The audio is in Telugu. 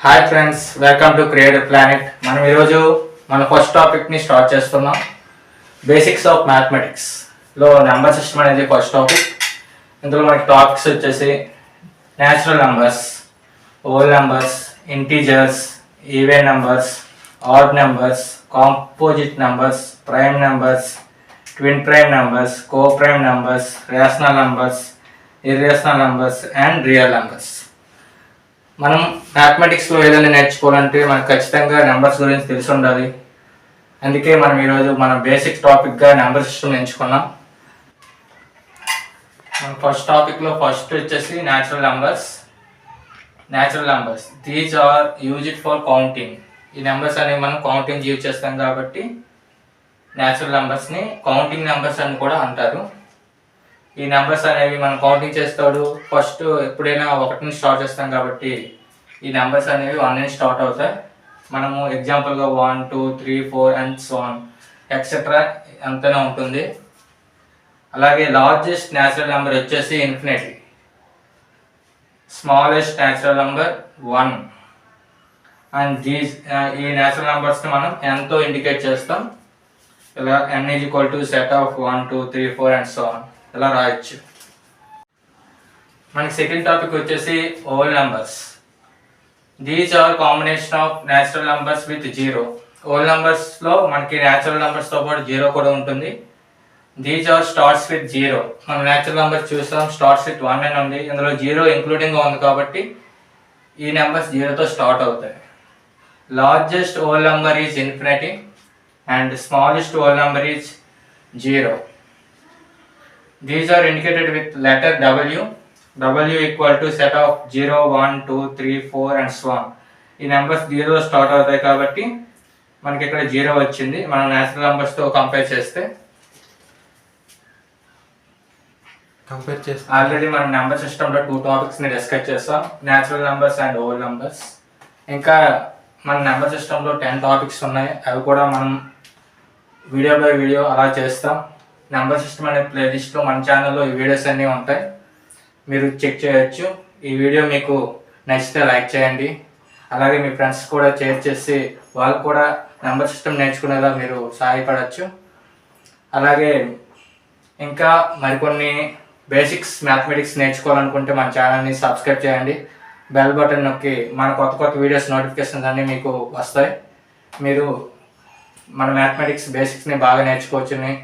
Hi friends, welcome to creative planet. మనం ఈరోజు మన ఫస్ట్ టాపిక్ని స్టార్ట్ చేస్తున్నాం. బేసిక్స్ ఆఫ్ మ్యాథమెటిక్స్లో నెంబర్ సిస్టమ్ అనేది ఫస్ట్ టాపిక్. ఇందులో మనకి టాపిక్స్ వచ్చేసి natural numbers, whole numbers, integers, even numbers, odd numbers, composite numbers, prime numbers, twin prime numbers, co prime numbers, rational numbers, irrational numbers and real numbers. మనం మ్యాథమెటిక్స్లో ఏదైనా నేర్చుకోవాలంటే మనకు ఖచ్చితంగా నెంబర్స్ గురించి తెలిసి ఉండాలి. అందుకే మనం ఈరోజు మన బేసిక్ టాపిక్గా నెంబర్ సిస్టమ్ ఎంచుకున్నాం. మన ఫస్ట్ టాపిక్లో ఫస్ట్ వచ్చేసి natural numbers these are used for counting. ఈ నెంబర్స్ అనేవి మనం కౌంటింగ్ యూజ్ చేస్తాం కాబట్టి న్యాచురల్ నెంబర్స్ని కౌంటింగ్ నెంబర్స్ అని కూడా అంటారు. ఈ నెంబర్స్ అనేవి మనం కౌంటింగ్ చేస్తాడు ఫస్ట్ ఎప్పుడైనా 1 నుంచి స్టార్ట్ చేస్తాం కాబట్టి ఈ నెంబర్స్ అనేవి 1 నుంచి స్టార్ట్ అవుతాయి. మనము ఎగ్జాంపుల్గా 1, 2, 3, 4 అండ్ సో ఆన్ ఎక్సెట్రా అంతనే ఉంటుంది. అలాగే లార్జెస్ట్ న్యాచురల్ నెంబర్ వచ్చేసి infinity, smallest natural number 1 and ఈ న్యాచురల్ నెంబర్స్ని మనం nతో ఇండికేట్ చేస్తాం. ఇలా n = set of 1, 2, 3, 4 and so on ఇలా రాయొచ్చు. మనకి సెకండ్ టాపిక్ వచ్చేసి whole numbers. These are combination of natural numbers with 0. Whole నెంబర్స్లో మనకి న్యాచురల్ నెంబర్స్తో పాటు 0 కూడా ఉంటుంది. These are starts with 0. మనం న్యాచురల్ నెంబర్స్ చూస్తాం స్టార్ట్స్ విత్ 1 అని ఉంది. ఇందులో 0 ఇంక్లూడింగ్గా ఉంది కాబట్టి ఈ నెంబర్స్ 0తో స్టార్ట్ అవుతాయి. Largest whole number is infinity and smallest whole number is 0. These are indicated with letter W. W = set of 0, 1, 2, 3, 4 and so on. ఈ నెంబర్స్ 0 స్టార్ట్ అవుతాయి కాబట్టి మనకి ఇక్కడ 0 వచ్చింది. మనం న్యాచురల్ నెంబర్స్తో కంపేర్ చేస్తే ఆల్రెడీ మనం నెంబర్ సిస్టంలో 2 టాపిక్స్ని డిస్కస్ చేస్తాం, natural numbers and whole numbers. ఇంకా మన నెంబర్ సిస్టంలో 10 టాపిక్స్ ఉన్నాయి. అవి కూడా మనం వీడియో బై వీడియో అలా చేస్తాం. నెంబర్ సిస్టమ్ అనే ప్లేలిస్ట్లో మన ఛానల్లో ఈ వీడియోస్ అన్నీ ఉంటాయి, మీరు చెక్ చేయొచ్చు. ఈ వీడియో మీకు నచ్చితే లైక్ చేయండి. అలాగే మీ ఫ్రెండ్స్ కూడా షేర్ చేసి వాళ్ళు కూడా నెంబర్ సిస్టమ్ నేర్చుకునేలా మీరు సహాయపడవచ్చు. అలాగే ఇంకా మరికొన్ని బేసిక్స్ మ్యాథమెటిక్స్ నేర్చుకోవాలనుకుంటే మన ఛానల్ని సబ్స్క్రైబ్ చేయండి. బెల్ బటన్ నొక్కి మన కొత్త వీడియోస్ నోటిఫికేషన్స్ అన్నీ మీకు వస్తాయి. మీరు మన మ్యాథమెటిక్స్ బేసిక్స్ని బాగా నేర్చుకోవచ్చని